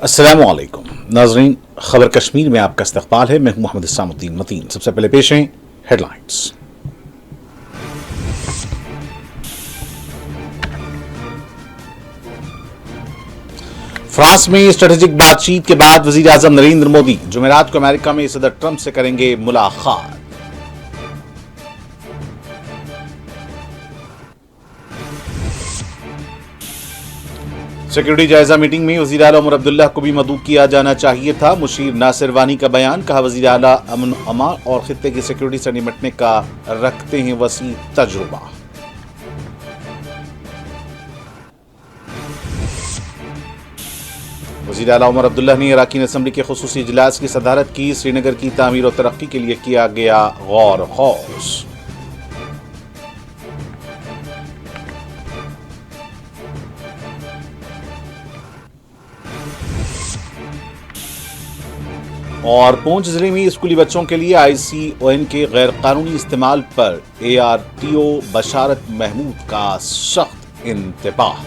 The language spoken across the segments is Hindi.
अस्सलामुअलैकुम नाज़रीन, खबर कश्मीर में आपका इस्तक़बाल है। मैं मोहम्मद इस्लामुद्दीन मतीन। सबसे पहले पेश हैं हेडलाइंस। फ्रांस में स्ट्रेटेजिक बातचीत के बाद वज़ीर आज़म नरेंद्र मोदी जुमेरात को अमेरिका में सदर ट्रंप से करेंगे मुलाकात। सिक्योरिटी जायजा मीटिंग में वज़ीर आला उमर अब्दुल्ला को भी मदऊ किया जाना चाहिए था। मुशीर नासिर वानी का बयान, कहा वज़ीर आला अमन अमान और खित्ते की सिक्योरिटी से निपटने का रखते हैं वसी तजुर्बा। वज़ीर आला उमर अब्दुल्ला ने अरकान असम्बली के खुसूसी इजलास की सदारत की। श्रीनगर की तामीर और तरक्की के लिए किया गया गौर खौस। और पुंछ जिले में स्कूली बच्चों के लिए ICON के गैर कानूनी इस्तेमाल पर ARTO बशारत महमूद का सख्त इंतबाह।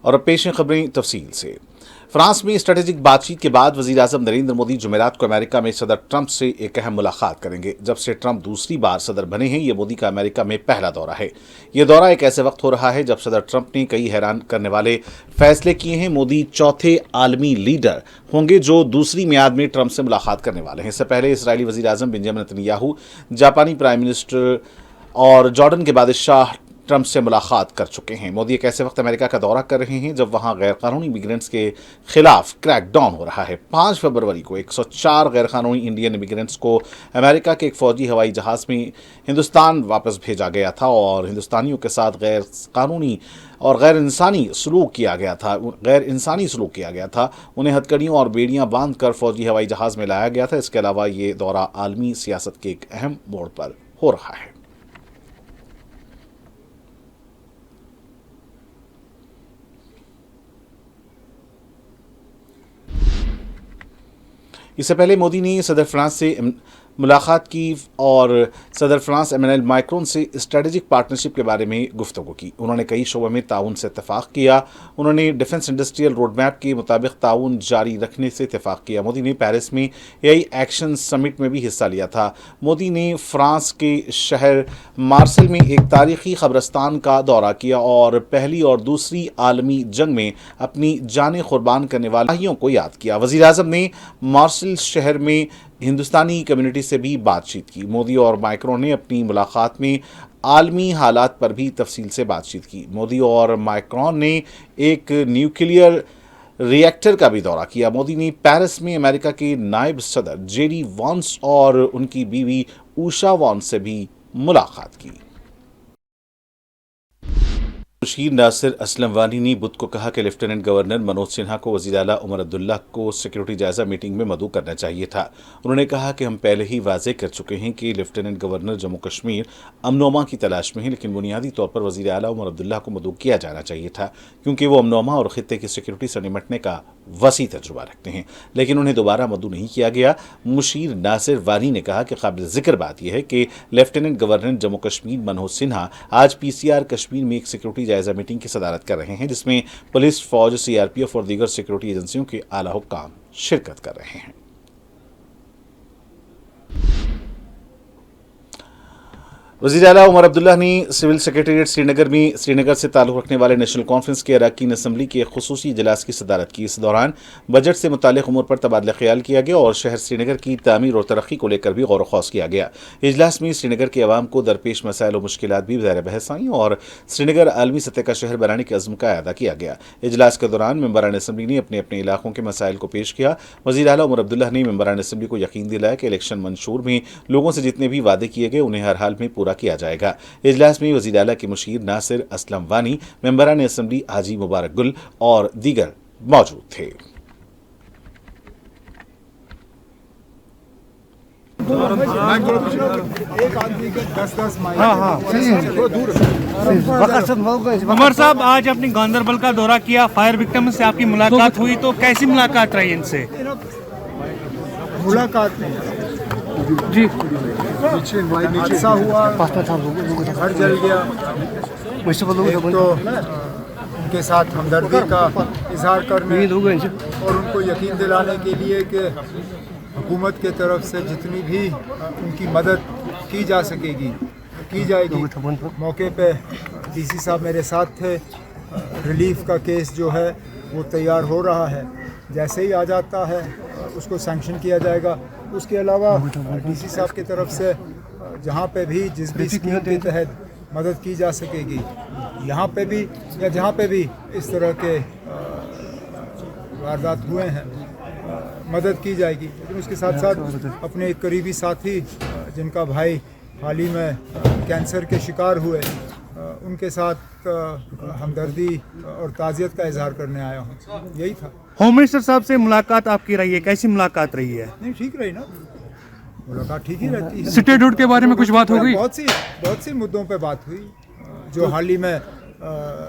और अब पेश हैं खबरें तफसील से। फ्रांस में स्ट्रेटेजिक बातचीत के बाद वज़ीर आज़म नरेंद्र मोदी जुमेरात को अमेरिका में सदर ट्रंप से एक अहम मुलाकात करेंगे। जब से ट्रंप दूसरी बार सदर बने हैं, ये मोदी का अमेरिका में पहला दौरा है। ये दौरा एक ऐसे वक्त हो रहा है जब सदर ट्रंप ने कई हैरान करने वाले फैसले किए हैं। मोदी चौथे आलमी लीडर होंगे जो दूसरी मियाद में ट्रंप से मुलाकात करने वाले हैं। इससे पहले इसराइली वज़ीर आज़म बेंजामिन नेतन्याहू, जापानी प्राइम मिनिस्टर और जॉर्डन के बादशाह ट्रंप से मुलाकात कर चुके हैं। मोदी एक ऐसे वक्त अमेरिका का दौरा कर रहे हैं जब वहां गैरकानूनी इमिग्रेंट्स के खिलाफ क्रैकडाउन हो रहा है। 5 फरवरी को 104 गैरकानूनी इंडियन इमिग्रेंट्स को अमेरिका के एक फौजी हवाई जहाज में हिंदुस्तान वापस भेजा गया था और हिंदुस्तानियों के साथ गैर कानूनी और गैर इंसानी सलूक किया गया था। उन्हें हथकड़ियों और बेड़ियां बांधकर फौजी हवाई जहाज में लाया गया था। इसके अलावा ये दौरा आलमी सियासत के एक अहम मोड़ पर हो रहा है। इससे पहले मोदी ने सदर फ्रांस से मुलाकात की और सदर फ्रांस एमेनुएल मैक्रोन से स्ट्रेटेजिक पार्टनरशिप के बारे में गुफ्तगू की। उन्होंने कई शोबों में ताउन से इत्तेफाक किया। उन्होंने डिफेंस इंडस्ट्रियल रोड मैप के मुताबिक ताउन जारी रखने से इत्तेफाक किया। मोदी ने पेरिस में AI एक्शन समिट में भी हिस्सा लिया था। मोदी ने फ्रांस के शहर मार्सेल में एक तारीखी कब्रिस्तान का दौरा किया और पहली और दूसरी आलमी जंग में अपनी जानें कुर्बान करने वाले सिपाहियों को याद किया। वज़ीर आज़म ने मार्सेल शहर में हिंदुस्तानी कम्युनिटी से भी बातचीत की। मोदी और मैक्रोन ने अपनी मुलाकात में आलमी हालात पर भी तफसील से बातचीत की। मोदी और मैक्रोन ने एक न्यूक्लियर रिएक्टर का भी दौरा किया। मोदी ने पेरिस में अमेरिका के नायब सदर JD वांस और उनकी बीवी उषा वांस से भी मुलाकात की। मुशीर नासिर असलम वानी ने बुध को कहा कि लेफ्टिनेंट गवर्नर मनोज सिन्हा को वज़ीर आला उमर अब्दुल्ला को सिक्योरिटी जायजा मीटिंग में मदऊ करना चाहिए था। उन्होंने कहा कि हम पहले ही वाज़ेह कर चुके हैं कि लेफ्टिनेंट गवर्नर जम्मू कश्मीर अमन की तलाश में है, लेकिन बुनियादी तौर पर वज़ीर आला उमर अब्दुल्ला को मदऊ किया जाना चाहिए था क्योंकि वो अमन और खित्ते की सिक्योरिटी से निपटने का वसी तजुर्बा रखते हैं, लेकिन उन्हें दोबारा मदऊ नहीं किया गया। मुशीर नासिर वानी ने कहा कि काबिल जिक्र बात यह है कि लेफ्टिनेंट गवर्नर जम्मू कश्मीर मनोज सिन्हा आज PCR कश्मीर में एक सिक्योरिटी जायजा मीटिंग की सदारत कर रहे हैं जिसमें पुलिस, फौज, CRPF और दीगर सिक्योरिटी एजेंसियों के आला हुक्काम शिरकत कर रहे हैं। वज़ीर आला उमर अब्दुल्ला ने सिविल सेक्रेटेरिएट श्रीनगर में श्रीनगर से ताल्लुक़ रखने वाले नेशनल कॉन्फ्रेंस के अरकान असम्बली के खुसूसी इजलास की सदारत की। इस दौरान बजट से मुताल्लिक़ उमूर पर तबादला ख्याल किया गया और शहर श्रीनगर की तामीर और तरक्की को लेकर भी गौर खौस किया गया। इजलास में श्रीनगर के अवाम को दरपेश मसाइल और मुश्किलात भी ज़ाहिर बहस आईं और श्रीनगर आलमी सतह का शहर बनाने के अज़्म का अदा किया गया। इजलास के दौरान मेंबरान असम्बली ने अपने अपने इलाकों के मसाइल को पेश किया। वज़ीर आला उमर अब्दुल्ला ने मेंबरान असम्बली को यकीन दिलाया कि इलेक्शन मंशूर में लोगों से जितने भी वादे किए गए उन्हें हर हाल में पूरा किया जाएगा। इजलास में वज़ीर आला के मुशीर नासिर असलम वानी, मेंबरान असम्बली हाजी मुबारक गुल और दीगर मौजूद थे। उमर साहब, आज आपने गांधरबल का दौरा किया, फायर विक्टिम से आपकी मुलाकात हुई, तो कैसी मुलाकात रही इनसे? मुलाकात नहीं जी हादसा हुआ, घर जल गया। एक तो उनके साथ हमदर्दी का इजहार करने और उनको यकीन दिलाने के लिए कि हुकूमत के तरफ से जितनी भी उनकी मदद की जा सकेगी की जाएगी। मौके पे डीसी साहब मेरे साथ थे। रिलीफ का केस जो है वो तैयार हो रहा है, जैसे ही आ जाता है उसको सैंक्शन किया जाएगा। उसके अलावा डीसी साहब की तरफ से जहाँ पे भी जिस भी स्कीम के तहत मदद की जा सकेगी, यहाँ पे भी या जहाँ पे भी इस तरह के वारदात हुए हैं, मदद की जाएगी। लेकिन उसके साथ साथ अपने एक करीबी साथी जिनका भाई हाल ही में कैंसर के शिकार हुए, उनके साथ हमदर्दी और ताज़ियत का इजहार करने आया हूँ। यही था। होम मिनिस्टर साहब से मुलाकात आपकी रही है, कैसी मुलाकात रही है? नहीं, ठीक रही ना, मुलाकात ठीक ही रहती है। स्टेटहुड के बारे में कुछ बात हो गई? बहुत सी मुद्दों पे बात हुई। जो हाल ही में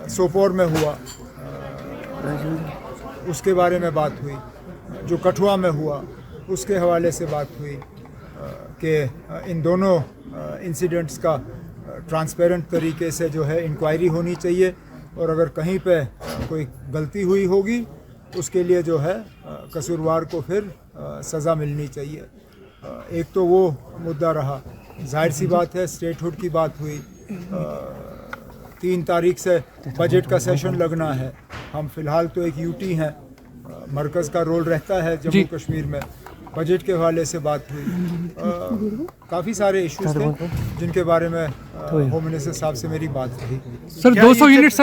सोपोर में हुआ उसके बारे में बात हुई, जो कठुआ में हुआ उसके हवाले से बात हुई कि इन दोनों इंसिडेंट्स का ट्रांसपेरेंट तरीके से जो है इंक्वायरी होनी चाहिए और अगर कहीं पे कोई गलती हुई होगी उसके लिए जो है कसूरवार को फिर सज़ा मिलनी चाहिए। एक तो वो मुद्दा रहा। जाहिर सी बात है स्टेटहुड की बात हुई। 3 तारीख से बजट का सेशन लगना है। हम फ़िलहाल तो एक यूटी हैं, मरकज़ का रोल रहता है जम्मू कश्मीर में। बजट के हवाले से बात हुई। काफ़ी सारे इश्यूज थे जिनके बारे में होम मिनिस्टर साहब से मेरी बात रही। सर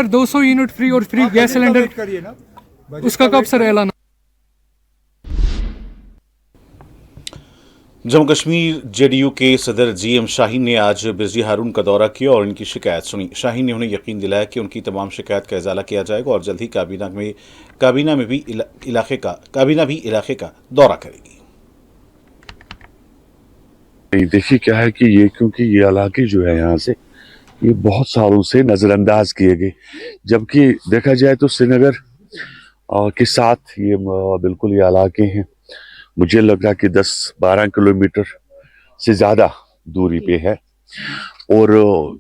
200 यूनिट फ्री और फ्री गैस सिलेंडर करिए ना, उसका कब सर ऐलान? जम्मू कश्मीर जेडीयू के सदर जीएम शाहीन ने आज बिजली हारून का दौरा किया और इनकी शिकायत सुनी। शाहीन ने उन्हें यकीन दिलाया कि उनकी तमाम शिकायत का इजाला किया जाएगा और जल्द ही काबीना भी इलाके का दौरा करेगी। देखिए क्या है कि ये क्योंकि ये इलाके जो है यहाँ से ये बहुत सालों से नज़रअंदाज किए गए, जबकि देखा जाए तो श्रीनगर के साथ ये बिल्कुल ये इलाके हैं। मुझे लग रहा है कि 10-12 किलोमीटर से ज़्यादा दूरी पे है और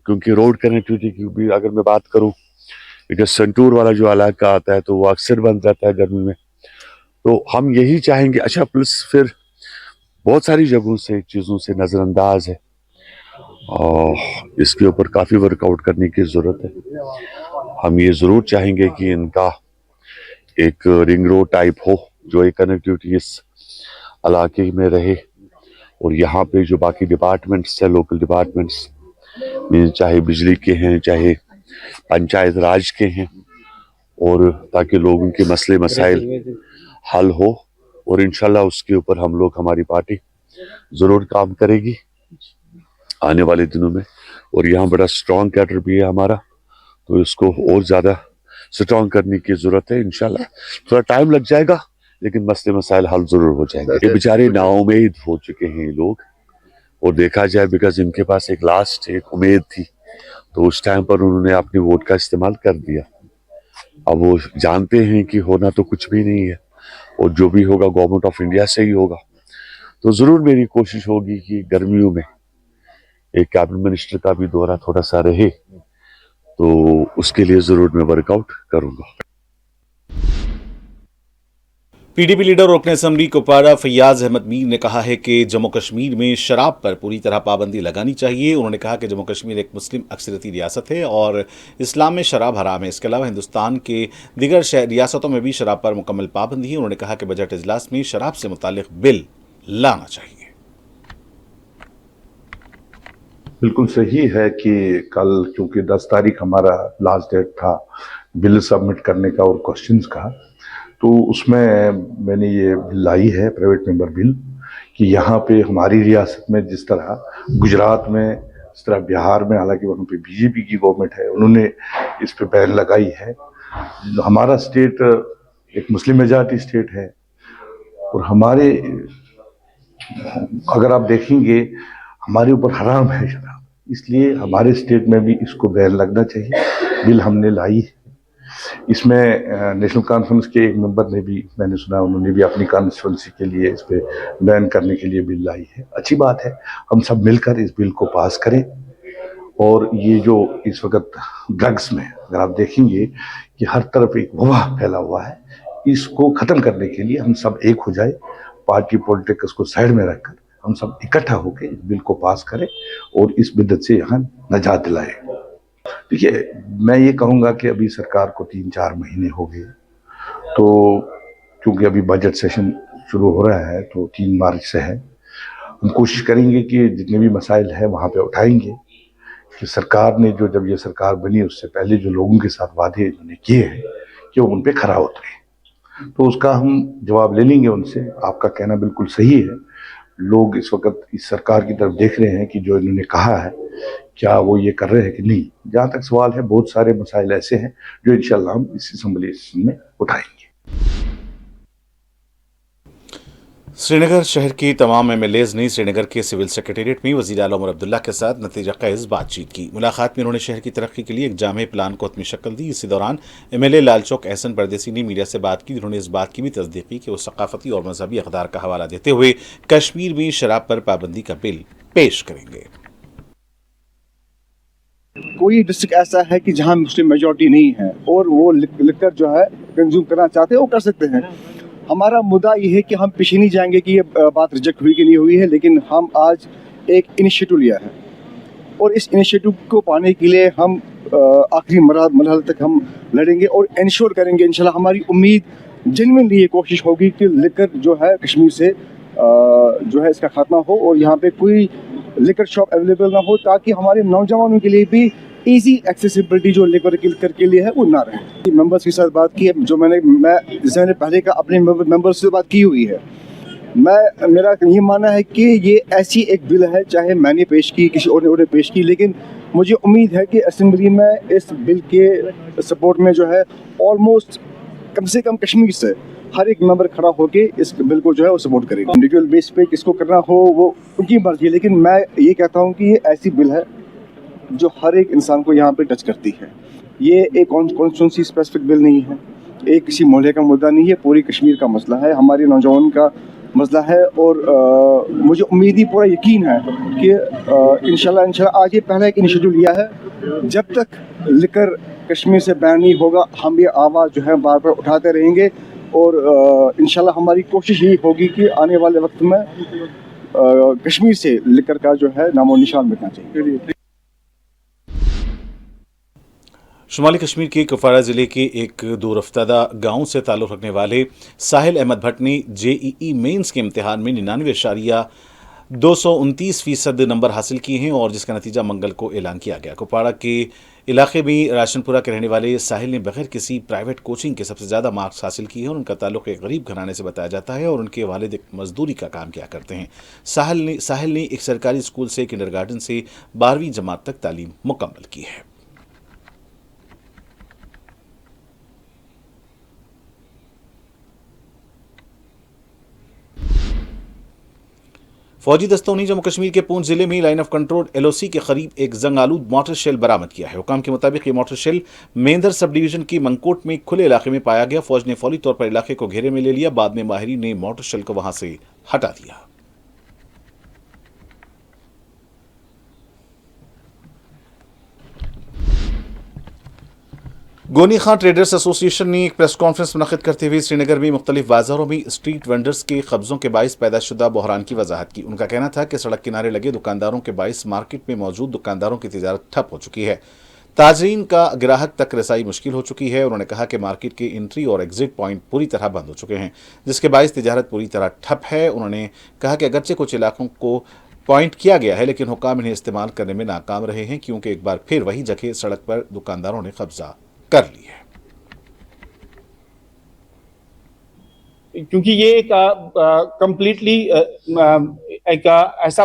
क्योंकि रोड कनेक्टिविटी की भी अगर मैं बात करूं, बिकॉज संतूर वाला जो इलाका आता है तो वो अक्सर बंद रहता है गर्मी में, तो हम यही चाहेंगे। अच्छा, प्लस फिर बहुत सारी जगहों से चीज़ों से नज़रअंदाज है और इसके ऊपर काफ़ी वर्कआउट करने की ज़रूरत है। हम ये ज़रूर चाहेंगे कि इनका एक रिंग रोड टाइप हो जो एक कनेक्टिविटी इस इलाके में रहे और यहाँ पे जो बाकी डिपार्टमेंट्स है, लोकल डिपार्टमेंट्स में चाहे बिजली के हैं चाहे पंचायत राज के हैं, और ताकि लोगों के मसले मसाइल हल हो और इंशाल्लाह उसके ऊपर हम लोग, हमारी पार्टी ज़रूर काम करेगी आने वाले दिनों में। और यहाँ बड़ा स्ट्रॉन्ग कैडर भी है हमारा, तो इसको और ज़्यादा स्ट्रॉन्ग करने की ज़रूरत है। इंशाल्लाह थोड़ा टाइम लग जाएगा लेकिन मसले मसाइल हल ज़रूर हो जाएंगे। ये बेचारे नाउम्मीद हो चुके हैं लोग, और देखा जाए बिकॉज इनके पास एक उम्मीद थी, तो उस टाइम पर उन्होंने अपने वोट का इस्तेमाल कर दिया। अब वो जानते हैं कि होना तो कुछ भी नहीं है और जो भी होगा गवर्नमेंट ऑफ इंडिया से ही होगा। तो ज़रूर मेरी कोशिश होगी कि गर्मियों में एक कैबिनेट मिनिस्टर का भी दौरा थोड़ा सा रहे, तो उसके लिए ज़रूर मैं वर्कआउट करूँगा। पीडीपी लीडर और रुकन असम्बली कुपवाड़ा फैयाज अहमद मीर ने कहा है कि जम्मू कश्मीर में शराब पर पूरी तरह पाबंदी लगानी चाहिए। उन्होंने कहा कि जम्मू कश्मीर एक मुस्लिम अक्सरियती रियासत है और इस्लाम में शराब हराम है। इसके अलावा हिंदुस्तान के दीगर रियासतों में भी शराब पर मुकम्मल पाबंदी है। उन्होंने कहा कि बजट इजलास में शराब से मुताल्लिक बिल लाना चाहिए। बिल्कुल सही है कि कल चूंकि 10 तारीख हमारा लास्ट डेट था बिल सबमिट करने का और क्वेश्चंस का, तो उसमें मैंने ये लाई है प्राइवेट मेंबर बिल कि यहाँ पे हमारी रियासत में जिस तरह गुजरात में, जिस तरह बिहार में, हालांकि वहाँ पे बीजेपी की गवर्नमेंट है, उन्होंने इस पे बैन लगाई है। हमारा स्टेट एक मुस्लिम मेजॉरिटी स्टेट है और हमारे, अगर आप देखेंगे, हमारे ऊपर हराम है शराब, इसलिए हमारे स्टेट में भी इसको बैन लगना चाहिए। बिल हमने लाई है इसमें नेशनल कॉन्फ्रेंस के एक मेंबर ने भी, मैंने सुना उन्होंने भी अपनी कॉन्स्टिट्यूंसी के लिए इस पे बैन करने के लिए बिल लाई है। अच्छी बात है, हम सब मिलकर इस बिल को पास करें। और ये जो इस वक्त ड्रग्स में अगर आप देखेंगे कि हर तरफ एक वबा फैला हुआ है, इसको खत्म करने के लिए हम सब एक हो जाए, पार्टी पॉलिटिक्स को साइड में रखकर हम सब इकट्ठा होकर इस बिल को पास करें और इस बिद्दत से यहाँ निजात दिलाएं। देखिए, मैं ये कहूँगा कि अभी सरकार को 3-4 महीने हो गए, तो क्योंकि अभी बजट सेशन शुरू हो रहा है तो 3 मार्च से है, हम कोशिश करेंगे कि जितने भी मसाइल हैं वहाँ पे उठाएंगे कि सरकार ने जो, जब ये सरकार बनी उससे पहले जो लोगों के साथ वादे इन्होंने किए हैं कि वो उन पे खरा उतरे, तो उसका हम जवाब ले लेंगे उनसे। आपका कहना बिल्कुल सही है, लोग इस वक्त इस सरकार की तरफ देख रहे हैं कि जो इन्होंने कहा है क्या वो ये कर रहे हैं कि नहीं। जहाँ तक सवाल है, बहुत सारे मसाइल ऐसे हैं जो इंशाल्लाह हम इस असेंबली में उठाएंगे। श्रीनगर शहर की तमाम एमएलएज ने श्रीनगर के सिविल सेक्रेटेरिएट में वज़ीर आला उमर अब्दुल्ला के साथ नतीजा ख़ेज़ बातचीत की। मुलाकात में उन्होंने शहर की तरक्की के लिए एक जामे प्लान को हतमी शक्ल दी। इसी दौरान एमएलए लालचौक एहसन परदेसी ने मीडिया से बात की। उन्होंने इस बात की भी तस्दीक की कि वो सकाफती और मजहबी अक़दार का हवाला देते हुए कश्मीर में शराब पर पाबंदी का बिल पेश करेंगे। कोई डिस्ट्रिक्ट ऐसा है कि जहां मुस्लिम मेजॉरिटी नहीं है और वो लिकर जो है कंज्यूम करना चाहते हैं, वो कर सकते हैं। हमारा मुद्दा ये है कि हम पीछे नहीं जाएंगे कि ये बात रिजेक्ट हुई कि नहीं हुई है, लेकिन हम आज एक इनिशिएटिव लिया है और इस इनिशिएटिव को पाने के लिए हम आखिरी मरहल तक हम लड़ेंगे और इंश्योर करेंगे इंशाल्लाह। हमारी उम्मीद जेन्युइनली ये कोशिश होगी कि लिकर जो है कश्मीर से जो है इसका खात्मा हो और यहाँ पे कोई लिकर शॉप अवेलेबल ना हो, ताकि हमारे नौजवानों के लिए भी इजी एक्सेसिबिलिटी जो लिकर के लिए है वो ना रहे। मेंबर्स के साथ बात की है, जो मैंने पहले का अपने मेंबर्स से बात की हुई है। मेरा ये मानना है कि ये ऐसी एक बिल है, चाहे मैंने पेश की, किसी और ने पेश की, लेकिन मुझे उम्मीद है कि असेंबली में इस बिल के सपोर्ट में जो है ऑलमोस्ट कम से कम कश्मीर से हर एक मेंबर खड़ा होके इस बिल को जो है वो सपोर्ट करेगा। इंडिविजुअल बेस पे किसको करना हो वो उनकी मर्जी है, लेकिन मैं ये कहता हूँ कि ये ऐसी बिल है जो हर एक इंसान को यहाँ पे टच करती है। ये एक कॉन्स्टिट्यूंसी स्पेसिफिक बिल नहीं है, एक किसी मोहल्ले का मुद्दा नहीं है, पूरी कश्मीर का मसला है, हमारे नौजवान का मसला है। और मुझे उम्मीद ही पूरा यकीन है कि इंशाल्लाह आज ये पहला एक इनिशिएटिव लिया है। जब तक लिकर कश्मीर से बैन नहीं होगा, हम ये आवाज़ जो है बार बार उठाते रहेंगे और इंशाल्लाह हमारी कोशिश यही होगी कि आने वाले वक्त में कश्मीर से लिकर का जो है नामो निशान मिटना चाहिए। शुमाली कश्मीर के कुपवाड़ा जिले के एक दूरफ्तादा गांव से ताल्लुक़ रखने वाले साहिल अहमद भट्ट ने जेईई मेंस के इम्तिहान में 99.229% नंबर हासिल किए हैं और जिसका नतीजा मंगल को ऐलान किया गया। कुपवाड़ा के इलाके में राशनपुरा के रहने वाले साहिल ने बगैर किसी प्राइवेट कोचिंग के सबसे ज़्यादा मार्क्स हासिल किए हैं और उनका ताल्लुक़ एक गरीब घराने से बताया जाता है और उनके वालिद मजदूरी का काम किया करते हैं। साहिल ने एक सरकारी स्कूल से किंडरगार्टन से 12वीं जमात तक तालीम मुकम्मल की है। फौजी दस्तों ने जम्मू कश्मीर के पूंछ जिले में लाइन ऑफ कंट्रोल एलओसी के करीब एक जंग आलूद मोटर शेल बरामद किया है। हुकाम के मुताबिक ये motor shell Mendhar sub division की मंगकोट में खुले इलाके में पाया गया। फौज ने फौरी तौर पर इलाके को घेरे में ले लिया। बाद में माहिरीन ने मोटर शेल को वहां से हटा दिया। गोनी खान ट्रेडर्स एसोसिएशन ने एक प्रेस कॉन्फ्रेंस मुनक़िद करते हुए श्रीनगर में मुख्तलिफ बाजारों में स्ट्रीट वेंडर्स के कब्जों के बाइस पैदा शुदा बहरान की वजाहत की। उनका कहना था कि सड़क किनारे लगे दुकानदारों के बाइस मार्केट में मौजूद दुकानदारों की तिजारत ठप हो चुकी है, ताजरीन का ग्राहक तक रसाई मुश्किल हो चुकी है। उन्होंने कहा कि मार्केट के एंट्री और एग्जिट पॉइंट पूरी तरह बंद हो चुके हैं, जिसके बाइस तिजारत पूरी तरह ठप है। उन्होंने कहा कि अगरचे कुछ इलाकों को पॉइंट किया गया है, लेकिन हुकाम इन्हें इस्तेमाल करने में नाकाम रहे हैं, क्योंकि एक बार फिर वही जगह सड़क पर दुकानदारों ने कब्जा कर ली है। क्योंकि ये एक कंप्लीटली एक ऐसे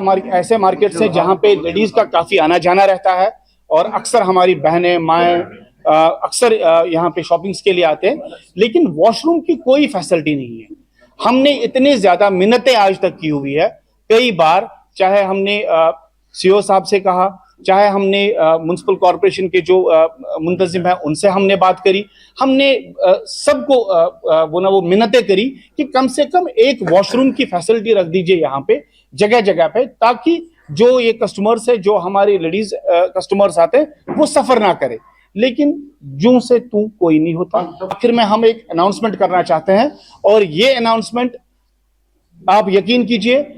मार्केट से जहाँ पे लेडीज का काफी आना जाना रहता है और अक्सर हमारी बहनें माएँ अक्सर यहाँ पे शॉपिंग्स के लिए आते हैं, लेकिन वॉशरूम की कोई फैसिलिटी नहीं है। हमने इतनी ज्यादा मिन्नतें आज तक की हुई है, कई बार चाहे हमने सीओ साहब से कहा, चाहे हमने म्युनिसिपल कॉरपोरेशन के जो मुंतजिम है उनसे हमने बात करी, हमने सबको वो मिन्नतें करी कि कम से कम एक वॉशरूम की फैसिलिटी रख दीजिए यहाँ पे जगह जगह पे, ताकि जो ये कस्टमर्स है, जो हमारे लेडीज कस्टमर्स आते हैं, वो सफर ना करे। लेकिन जूं से तू कोई नहीं होता। आखिर में हम एक अनाउंसमेंट करना चाहते हैं, और ये अनाउंसमेंट आप यकीन कीजिए,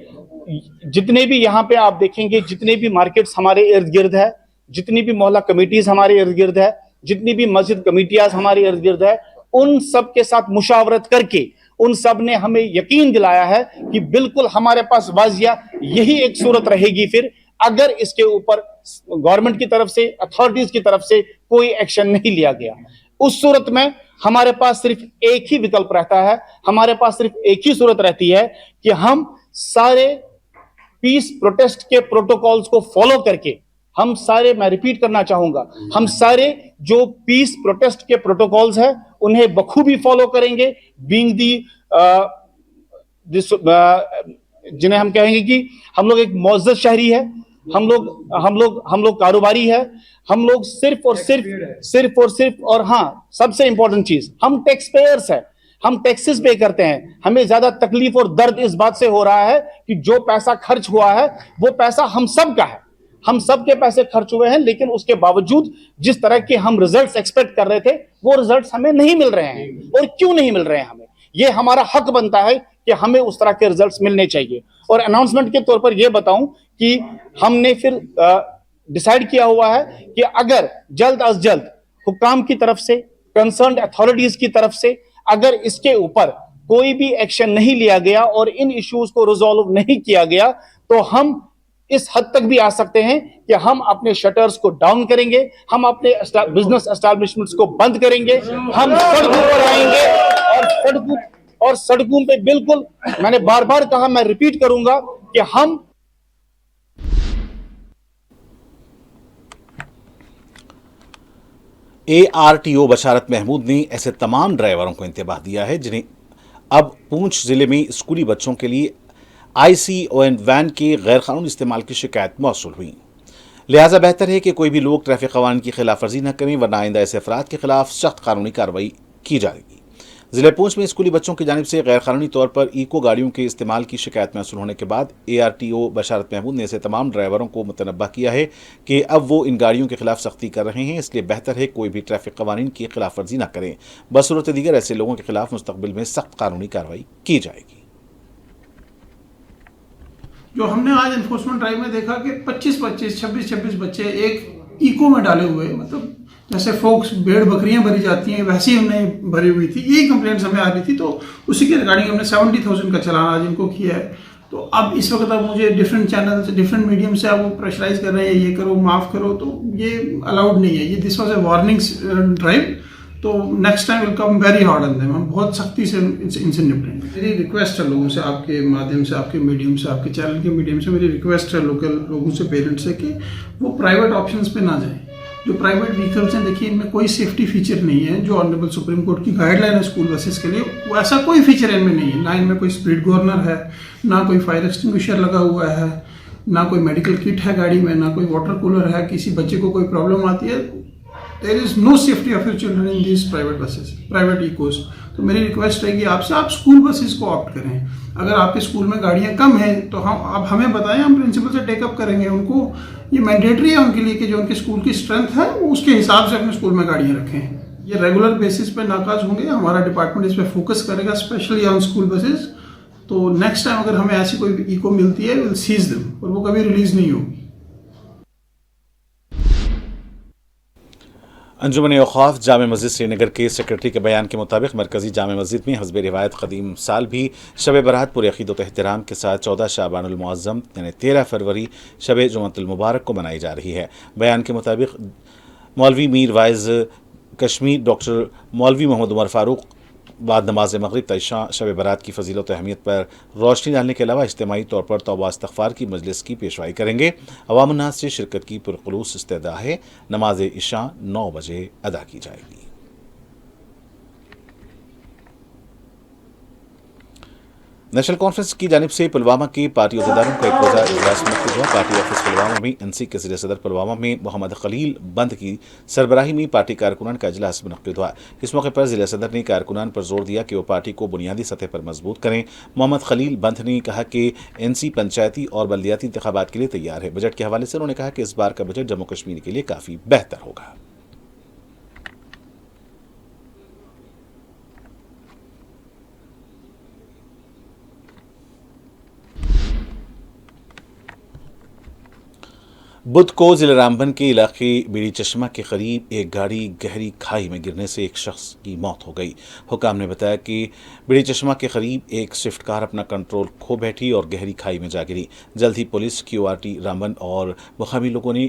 जितने भी यहाँ पे आप देखेंगे, जितने भी मार्केट्स हमारे इर्द गिर्द है, जितनी भी मोहल्ला कमेटीज हमारे इर्द गिर्द है, जितनी भी मस्जिद कमेटियां हमारे इर्द गिर्द है, उन सब के साथ मुशावरत करके उन सब ने हमें यकीन दिलाया है कि बिल्कुल हमारे पास वाजिया यही एक सूरत रहेगी फिर, अगर इसके ऊपर गवर्नमेंट की तरफ से, अथॉरिटीज की तरफ से कोई एक्शन नहीं लिया गया। उस सूरत में हमारे पास सिर्फ एक ही विकल्प रहता है, हमारे पास सिर्फ एक ही सूरत रहती है कि हम सारे पीस प्रोटेस्ट के प्रोटोकॉल्स को फॉलो करके, हम सारे, मैं रिपीट करना चाहूंगा, हम सारे जो पीस प्रोटेस्ट के प्रोटोकॉल्स हैं उन्हें बखूबी फॉलो करेंगे, बीइंग दी जिन्हें हम कहेंगे कि हम लोग एक मुअज़्ज़ज़ शहरी है, हम लोग कारोबारी है, हम लोग सिर्फ और हाँ, सबसे इंपॉर्टेंट चीज, हम टैक्स पेयर्स है, हम टैक्सेस पे करते हैं। हमें ज्यादा तकलीफ और दर्द इस बात से हो रहा है कि जो पैसा खर्च हुआ है वो पैसा हम सब का है, हम सब के पैसे खर्च हुए हैं, लेकिन उसके बावजूद जिस तरह के हम रिजल्ट्स एक्सपेक्ट कर रहे थे वो रिजल्ट्स हमें नहीं मिल रहे हैं। और क्यों नहीं मिल रहे हैं हमें? ये हमारा हक बनता है कि हमें उस तरह के रिजल्ट्स मिलने चाहिए। और अनाउंसमेंट के तौर पर यह बताऊं कि हमने फिर डिसाइड किया हुआ है कि अगर जल्द अज जल्द हुक्काम की तरफ से, कंसर्न्ड अथॉरिटीज की तरफ से अगर इसके ऊपर कोई भी एक्शन नहीं लिया गया और इन इश्यूज को रिजॉल्व नहीं किया गया, तो हम इस हद तक भी आ सकते हैं कि हम अपने शटर्स को डाउन करेंगे, हम अपने बिजनेस एस्टैब्लिशमेंट्स को बंद करेंगे, हम सड़कों पर आएंगे और सड़कों पे बिल्कुल, मैंने बार बार कहा, मैं रिपीट करूंगा कि हम ARTO बशारत महमूद ने ऐसे तमाम ड्राइवरों को इंतबाह दिया है जिन्हें अब पूंछ जिले में स्कूली बच्चों के लिए ICON वैन के गैरकानूनी इस्तेमाल की शिकायत मौसूल हुई। लिहाजा बेहतर है कि कोई भी लोग ट्रैफिक कवानीन की खिलाफ वर्जी न करें, वरना आइंदा ऐसे अफराद के खिलाफ सख्त कानूनी कार्रवाई की जाएगी। जिले पूंछ में स्कूली बच्चों की जानिब से गैरकानूनी तौर पर इको गाड़ियों के इस्तेमाल की शिकायत मौसूल होने के बाद ARTO बशारत महमूद ने ऐसे तमाम ड्राइवरों को मुतनब्बा किया है कि अब वो इन गाड़ियों के खिलाफ सख्ती कर रहे हैं, इसलिए बेहतर है कोई भी ट्रैफिक कवानीन की खिलाफ वर्जी न करें। बसूरत दीगर ऐसे लोगों के खिलाफ मुस्तकबिल में सख्त कानूनी कार्रवाई की जाएगी। जो हमने आज एनफोर्समेंट ड्राइव में देखा कि 25-25, 26-26 बच्चे एक इको में डाले हुए, मतलब जैसे फोक्स भेड़ बकरियां भरी जाती हैं वैसे ही हमने भरी हुई थी। यही कंप्लेंट्स हमें आ रही थी, तो उसी के रिगार्डिंग हमने 70,000 का चलान आज इनको किया है। तो अब इस वक्त अब मुझे डिफरेंट चैनल से, डिफरेंट मीडियम से अब वो प्रेशराइज कर रहे हैं, ये करो, माफ़ करो, तो ये अलाउड नहीं है। ये this was a warnings drive, तो next time will come very hard on them. हम बहुत सख्ती से इनसे निपटेंगे। मेरी रिक्वेस्ट है लोगों से, आपके माध्यम से, आपके मीडियम से, आपके चैनल के मीडियम से मेरी रिक्वेस्ट है लोकल लोगों से, पेरेंट्स से, कि वो प्राइवेट ऑप्शंस पे ना जाएं। जो प्राइवेट व्हीकल्स हैं, देखिए इनमें कोई सेफ्टी फीचर नहीं है। जो ऑनरेबल सुप्रीम कोर्ट की गाइडलाइन है स्कूल बसेस के लिए, वो ऐसा कोई फीचर इनमें नहीं है। ना इनमें कोई स्पीड गवर्नर है, ना कोई फायर एक्सटिंग्विशर लगा हुआ है, ना कोई मेडिकल किट है गाड़ी में, ना कोई वाटर कूलर है। किसी बच्चे को कोई प्रॉब्लम आती है, there is no safety of your children in this private buses, private Eecos. तो मेरी रिक्वेस्ट रहेगी आपसे, आप स्कूल बसेस को ऑप्ट करें। अगर आपके स्कूल में गाड़ियां कम हैं तो आप हमें बताएं, हम प्रिंसिपल से टेकअप करेंगे। उनको ये मैंडेटरी है उनके लिए कि जो उनके स्कूल की स्ट्रेंथ है उसके हिसाब से अपने स्कूल में गाड़ियां रखें। ये रेगुलर बेसिस पे नाकाज होंगे, हमारा डिपार्टमेंट इस पर फोकस करेगा, स्पेशली ऑन स्कूल बसेस। तो नेक्स्ट टाइम अगर हमें ऐसी कोई इको मिलती है, विल सीज देम, और वो कभी रिलीज नहीं होगी। अंजुमन औक़ाफ़ जामे मस्जिद श्रीनगर के सेक्रेटरी के बयान के मुताबिक मरकज़ी जामे मस्जिद में हस्ब रिवायत क़दीम साल भी शब बरात पूरे अक़ीदत व एहतराम के साथ 14 शाबानुल मुअज़्ज़म यानी 13 फरवरी शब जुमअतुल मुबारक को मनाई जा रही है। बयान के मुताबिक मौलवी मीर वाइज़ कश्मीर, डॉक्टर मौलवी मोहम्मद उमर फ़ारूक बाद नमाज मग़रिब तइशा शब बरात की फ़जीलत व अहमियत पर रोशनी डालने के अलावा इज्तिमाई तौर पर तौबा इस्तग़फ़ार की मजलिस की पेशवाई करेंगे। अवामुन्नास से शिरकत की पुरखुलूस इस्तेदा है। नमाज इशा 9 बजे अदा की जाएगी। नेशनल कॉन्फ्रेंस की जानिब से पुलवामा के पार्टी अहदेदारों का एक रोज़ा इजलास मुनक़िद हुआ। पार्टी ऑफिस पुलवामा में एनसी के ज़िले सदर पुलवामा में मोहम्मद खलील बंद की सरबराही में पार्टी कारकुनान का इजलास मुनक़िद हुआ। इस मौके पर ज़िला सदर ने कारकुनान पर जोर दिया कि वो पार्टी को बुनियादी सतह पर मजबूत करें। मोहम्मद खलील बंद ने कहा कि एनसी पंचायती और बल्दियाती इंतखाबात के लिए तैयार है। बजट के हवाले से उन्होंने कहा कि इस बार का बजट जम्मू कश्मीर के लिए काफ़ी बेहतर होगा। बुध को जिला रामबन के इलाके बीड़ी चश्मा के करीब एक गाड़ी गहरी खाई में गिरने से एक शख्स की मौत हो गई। हुकाम ने बताया कि बीड़ी चश्मा के करीब एक स्विफ्ट कार अपना कंट्रोल खो बैठी और गहरी खाई में जा गिरी। जल्द ही पुलिस, QRT रामबन और मुकामी लोगों ने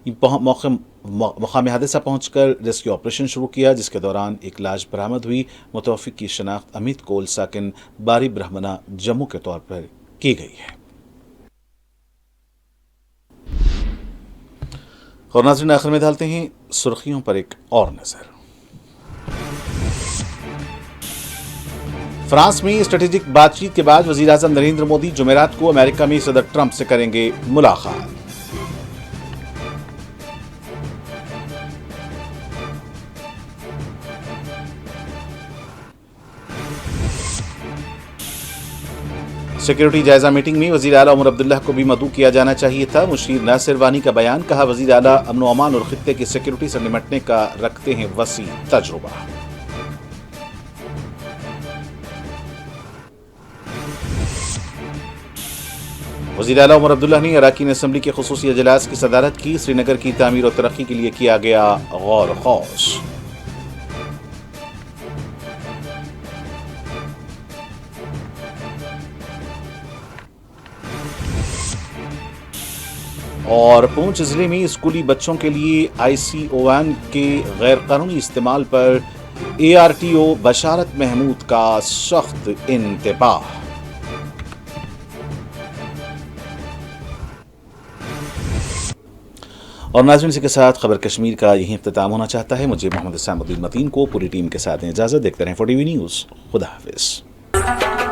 मकाम हादसा पहुंचकर रेस्क्यू ऑपरेशन शुरू किया, जिसके दौरान एक लाश बरामद हुई। मुतवफ़्फ़िक़ की शनाख्त अमित कोल साकिन बारी ब्रह्मना जम्मू के तौर पर की गई है। और नाज़रीन, आखिर में डालते हैं सुर्खियों पर एक और नजर। फ्रांस में स्ट्रेटेजिक बातचीत के बाद वज़ीर आज़म नरेंद्र मोदी जुमेरात को अमेरिका में सदर ट्रंप से करेंगे मुलाकात। सिक्योरिटी जायजा मीटिंग में वज़ीर आला उमर अब्दुल्ला को भी मदऊ किया जाना चाहिए था। मुशीर नासिर वानी का बयान, कहा वज़ीर आला अमन व अमान और खित्ते की सिक्योरिटी से निपटने का रखते हैं वसी तजुर्बा। वज़ीर आला उमर अब्दुल्ला ने अराकीन असम्बली के खुसूसी इजलास की सदारत की। श्रीनगर की तामीर और तरक्की के लिए किया गया गौर खौश। और पुंछ जिले में स्कूली बच्चों के लिए ICON के गैरकानूनी इस्तेमाल पर ARTO बशारत महमूद का सख्त इंतबाह। और नाज़रीन, इसी के साथ खबर कश्मीर का यही इख्तिताम होना चाहता है। मुझे मोहम्मद सामुद्दीन मतीन को पूरी टीम के साथ इजाज़त। देखते रहें 4TV न्यूज़। खुदा हाफिज़।